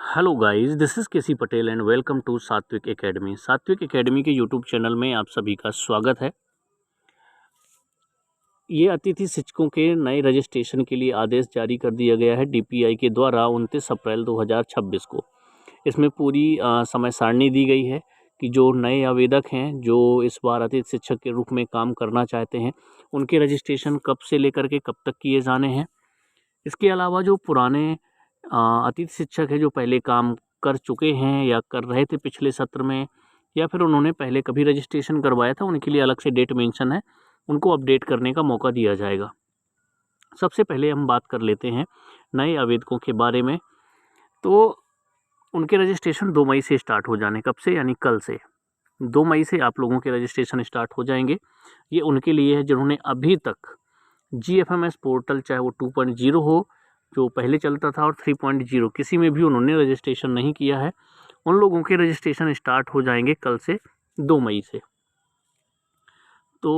Hello guys, this is KC Patel and welcome to Satvik academy. Satvik academy के YouTube channel में आप सभी का स्वागत है। ये अतिथि शिक्षकों के नए रजिस्ट्रेशन के लिए आदेश जारी कर दिया गया है डीपीआई के द्वारा 29 अप्रैल 2026 को। इसमें पूरी समय सारणी दी गई है कि जो नए आवेदक हैं, जो इस बार अतिथि शिक्षक के रूप में काम करना चाहते हैं, उनके रजिस्ट्रेशन कब से लेकर के कब तक किए जाने हैं। इसके अलावा जो पुराने अतिथि शिक्षक हैं, जो पहले काम कर चुके हैं या कर रहे थे पिछले सत्र में, या फिर उन्होंने पहले कभी रजिस्ट्रेशन करवाया था, उनके लिए अलग से डेट मेंशन है, उनको अपडेट करने का मौका दिया जाएगा। सबसे पहले हम बात कर लेते हैं नए आवेदकों के बारे में। तो उनके रजिस्ट्रेशन 2 मई से स्टार्ट हो जाने, कब से, यानी कल से 2 मई से आप लोगों के रजिस्ट्रेशन स्टार्ट हो जाएंगे। ये उनके लिए है जिन्होंने अभी तक GFMS पोर्टल, चाहे वो 2.0 हो जो पहले चलता था, और 3.0 किसी में भी उन्होंने रजिस्ट्रेशन नहीं किया है, उन लोगों के रजिस्ट्रेशन स्टार्ट हो जाएंगे कल से 2 मई से। तो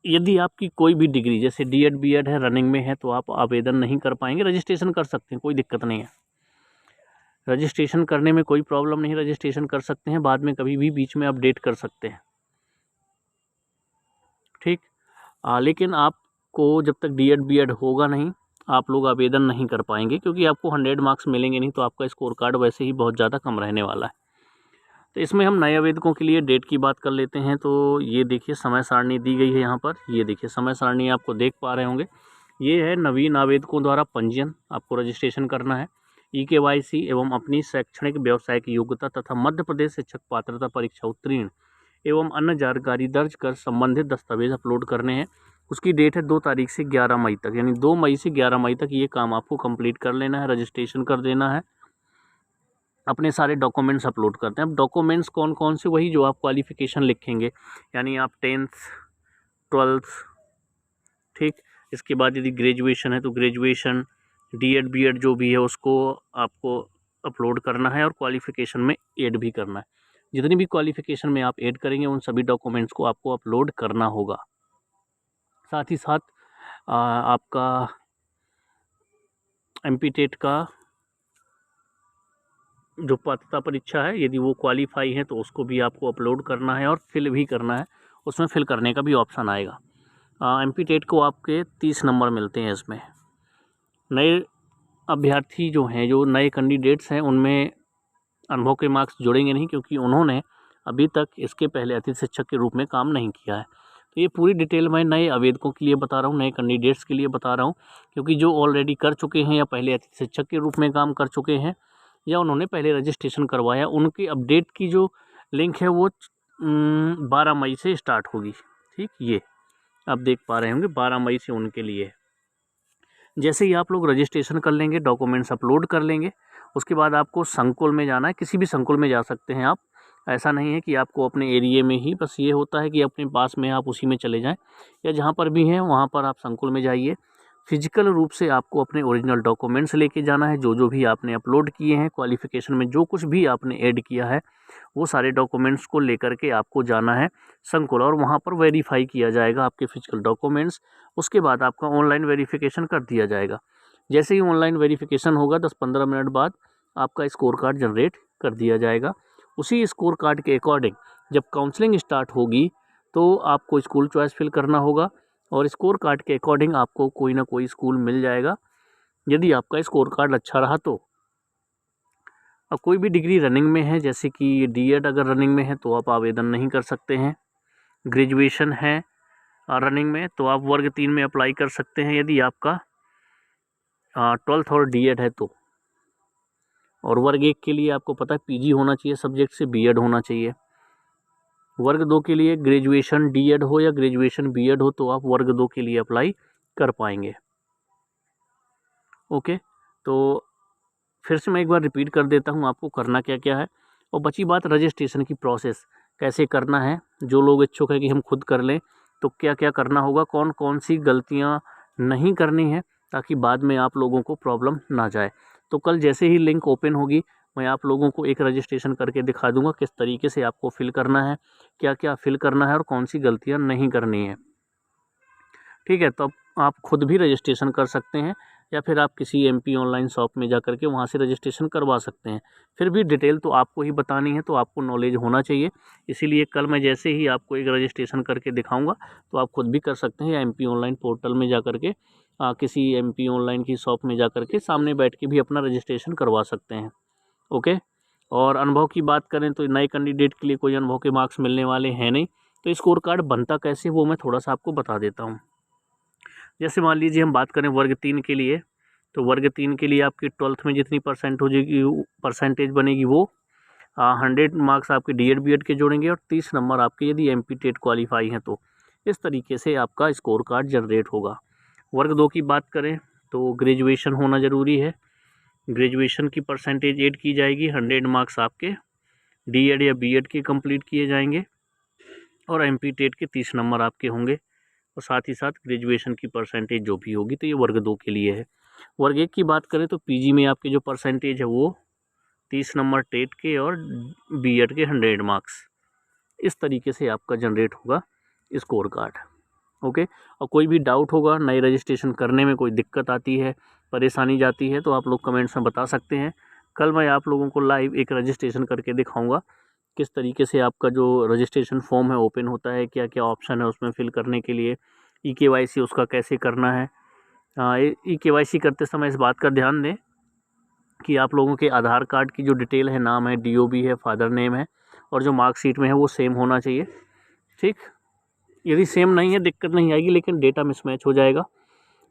यदि आपकी कोई भी डिग्री जैसे D.Ed B.Ed है, रनिंग में है, तो आप आवेदन नहीं कर पाएंगे। रजिस्ट्रेशन कर सकते हैं, कोई दिक्कत नहीं है, रजिस्ट्रेशन करने में कोई प्रॉब्लम नहीं, रजिस्ट्रेशन कर सकते हैं, बाद में कभी भी बीच में अपडेट कर सकते हैं, ठीक। लेकिन आपको जब तक D.Ed B.Ed होगा नहीं, आप लोग आवेदन नहीं कर पाएंगे, क्योंकि आपको 100 मार्क्स मिलेंगे नहीं, तो आपका स्कोर कार्ड वैसे ही बहुत ज़्यादा कम रहने वाला है। तो इसमें हम नए आवेदकों के लिए डेट की बात कर लेते हैं। तो ये देखिए समय सारणी दी गई है यहाँ पर, ये देखिए समय सारणी आपको देख पा रहे होंगे। ये है नवीन आवेदकों द्वारा पंजीयन, आपको रजिस्ट्रेशन करना है, EKYC एवं अपनी शैक्षणिक व्यावसायिक योग्यता तथा मध्य प्रदेश शिक्षक पात्रता परीक्षा उत्तीर्ण एवं अन्य जानकारी दर्ज कर संबंधित दस्तावेज अपलोड करने हैं। उसकी डेट है 2 तारीख से 11 मई तक, यानी 2 मई से 11 मई तक ये काम आपको कंप्लीट कर लेना है, रजिस्ट्रेशन कर देना है, अपने सारे डॉक्यूमेंट्स अपलोड करते हैं। अब डॉक्यूमेंट्स कौन कौन से, वही जो आप क्वालिफ़िकेशन लिखेंगे, यानी आप 10th 12th, ठीक। इसके बाद यदि ग्रेजुएशन है तो ग्रेजुएशन, D.Ed B.Ed जो भी है उसको आपको अपलोड करना है, और क्वालिफ़िकेशन में ऐड भी करना है। जितनी भी क्वालिफ़िकेशन में आप ऐड करेंगे, उन सभी डॉक्यूमेंट्स को आपको अपलोड करना होगा। साथ ही साथ आपका MP टेट का जो पात्रता परीक्षा है, यदि वो क्वालिफाई है तो उसको भी आपको अपलोड करना है और फिल भी करना है, उसमें फिल करने का भी ऑप्शन आएगा। MP टेट को आपके 30 नंबर मिलते हैं इसमें। नए अभ्यर्थी जो हैं, जो नए कैंडिडेट्स हैं, उनमें अनुभव के मार्क्स जुड़ेंगे नहीं, क्योंकि उन्होंने अभी तक इसके पहले अतिथि शिक्षक के रूप में काम नहीं किया है। तो ये पूरी डिटेल मैं नए आवेदकों के लिए बता रहा हूँ, नए कैंडिडेट्स के लिए बता रहा हूँ, क्योंकि जो ऑलरेडी कर चुके हैं या पहले अतिथि शिक्षक के रूप में काम कर चुके हैं या उन्होंने पहले रजिस्ट्रेशन करवाया, उनकी अपडेट की जो लिंक है वो 12 मई से स्टार्ट होगी, ठीक। ये आप देख पा रहे होंगे 12 मई से उनके लिए। जैसे ही आप लोग रजिस्ट्रेशन कर लेंगे, डॉक्यूमेंट्स अपलोड कर लेंगे, उसके बाद आपको संकुल में जाना है। किसी भी संकुल में जा सकते हैं आप, ऐसा नहीं है कि आपको अपने एरिए में ही, बस ये होता है कि अपने पास में आप उसी में चले जाएं, या जहाँ पर भी हैं वहाँ पर आप संकुल में जाइए। फिजिकल रूप से आपको अपने ओरिजिनल डॉक्यूमेंट्स लेके जाना है, जो भी आपने अपलोड किए हैं, क्वालिफ़िकेशन में जो कुछ भी आपने ऐड किया है, वो सारे डॉक्यूमेंट्स को लेकर के आपको जाना है संकुल, और वहाँ पर वेरीफाई किया जाएगा आपके फिजिकल डॉक्यूमेंट्स। उसके बाद आपका ऑनलाइन वेरिफिकेशन कर दिया जाएगा। जैसे ही ऑनलाइन वेरिफिकेशन होगा, 10-15 मिनट बाद आपका स्कोर कार्ड जनरेट कर दिया जाएगा। उसी स्कोर कार्ड के अकॉर्डिंग जब काउंसलिंग स्टार्ट होगी, तो आपको स्कूल चॉइस फिल करना होगा, और स्कोर कार्ड के अकॉर्डिंग आपको कोई ना कोई स्कूल मिल जाएगा, यदि आपका स्कोर कार्ड अच्छा रहा तो। अब कोई भी डिग्री रनिंग में है, जैसे कि D.Ed अगर रनिंग में है तो आप आवेदन नहीं कर सकते हैं। ग्रेजुएशन है रनिंग में तो आप वर्ग 3 में अप्लाई कर सकते हैं, यदि आपका 12th और D.Ed है तो। और वर्ग 1 के लिए आपको पता है PG होना चाहिए सब्जेक्ट से, B.Ed होना चाहिए। वर्ग 2 के लिए ग्रेजुएशन D.Ed हो या ग्रेजुएशन B.Ed हो, तो आप वर्ग 2 के लिए अप्लाई कर पाएंगे। ओके, तो फिर से मैं एक बार रिपीट कर देता हूँ आपको करना क्या क्या है। और बची बात रजिस्ट्रेशन की प्रोसेस कैसे करना है। जो लोग इच्छुक है कि हम खुद कर लें, तो क्या क्या करना होगा, कौन कौन सी गलतियाँ नहीं करनी है, ताकि बाद में आप लोगों को प्रॉब्लम ना जाए। तो कल जैसे ही लिंक ओपन होगी, मैं आप लोगों को एक रजिस्ट्रेशन करके दिखा दूंगा किस तरीके से आपको फिल करना है, क्या क्या फिल करना है, और कौन सी गलतियाँ नहीं करनी है, ठीक है। तो आप खुद भी रजिस्ट्रेशन कर सकते हैं, या फिर आप किसी MP ऑनलाइन शॉप में जा कर के वहाँ से रजिस्ट्रेशन करवा सकते हैं। फिर भी डिटेल तो आपको ही बतानी है, तो आपको नॉलेज होना चाहिए। इसीलिए कल मैं जैसे ही आपको एक रजिस्ट्रेशन करके दिखाऊंगा तो आप खुद भी कर सकते हैं, या MP ऑनलाइन पोर्टल में जा कर के किसी MP ऑनलाइन की शॉप में जा कर के सामने बैठ के भी अपना रजिस्ट्रेशन करवा सकते हैं। ओके। और अनुभव की बात करें तो नए कैंडिडेट के लिए कोई अनुभव के मार्क्स मिलने वाले हैं नहीं। तो स्कोर कार्ड बनता कैसे वो मैं थोड़ा सा आपको बता देता हूँ। जैसे मान लीजिए हम बात करें वर्ग 3 के लिए, तो वर्ग 3 के लिए आपकी 12th में जितनी परसेंटेज बनेगी वो 100 मार्क्स आपके DED BED के जोड़ेंगे और 30 नंबर आपके यदि MP टेट क्वालिफाई हैं तो इस तरीके से आपका स्कोर कार्ड जनरेट होगा। वर्ग 2 की बात करें तो ग्रेजुएशन होना ज़रूरी है। ग्रेजुएशन की परसेंटेज ऐड की जाएगी, 100 मार्क्स आपके DED या BED के कंप्लीट किए जाएंगे और MP टेट के 30 नंबर आपके होंगे और साथ ही साथ ग्रेजुएशन की परसेंटेज जो भी होगी, तो ये वर्ग 2 के लिए है। वर्ग 1 की बात करें तो PG में आपके जो परसेंटेज है वो 30 नंबर टेट के और BED के 100 मार्क्स, इस तरीके से आपका जनरेट होगा स्कोर कार्ड। ओके। और कोई भी डाउट होगा, नए रजिस्ट्रेशन करने में कोई दिक्कत आती है, परेशानी जाती है, तो आप लोग कमेंट्स में बता सकते हैं। कल मैं आप लोगों को लाइव एक रजिस्ट्रेशन करके दिखाऊंगा किस तरीके से आपका जो रजिस्ट्रेशन फॉर्म है ओपन होता है, क्या क्या ऑप्शन है उसमें फिल करने के लिए, EKYC उसका कैसे करना है। EKYC करते समय इस बात का ध्यान दें कि आप लोगों के आधार कार्ड की जो डिटेल है, नाम है, DOB है, फादर नेम है और जो मार्कशीट में है वो सेम होना चाहिए। ठीक, यदि सेम नहीं है दिक्कत नहीं आएगी, लेकिन डेटा मिसमैच हो जाएगा।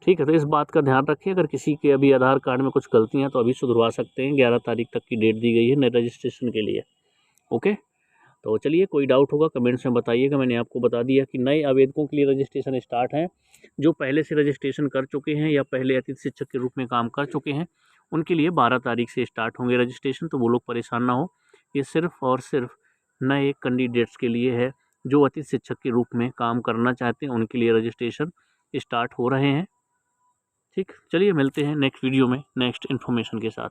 ठीक है, तो इस बात का ध्यान रखिए। अगर किसी के अभी आधार कार्ड में कुछ गलतियाँ तो अभी सुधरवा सकते हैं। 11 तारीख तक की डेट दी गई है नए रजिस्ट्रेशन के लिए। ओके, तो चलिए कोई डाउट होगा कमेंट्स में बताइएगा। मैंने आपको बता दिया कि नए आवेदकों के लिए रजिस्ट्रेशन स्टार्ट है। जो पहले से रजिस्ट्रेशन कर चुके हैं या पहले अतिथि शिक्षक के रूप में काम कर चुके हैं उनके लिए 12 तारीख से स्टार्ट होंगे रजिस्ट्रेशन, तो वो लोग परेशान ना हो। ये सिर्फ और सिर्फ नए कैंडिडेट्स के लिए है जो अतिथि शिक्षक के रूप में काम करना चाहते हैं, उनके लिए रजिस्ट्रेशन स्टार्ट हो रहे हैं। ठीक, चलिए मिलते हैं नेक्स्ट वीडियो में नेक्स्ट इन्फॉर्मेशन के साथ।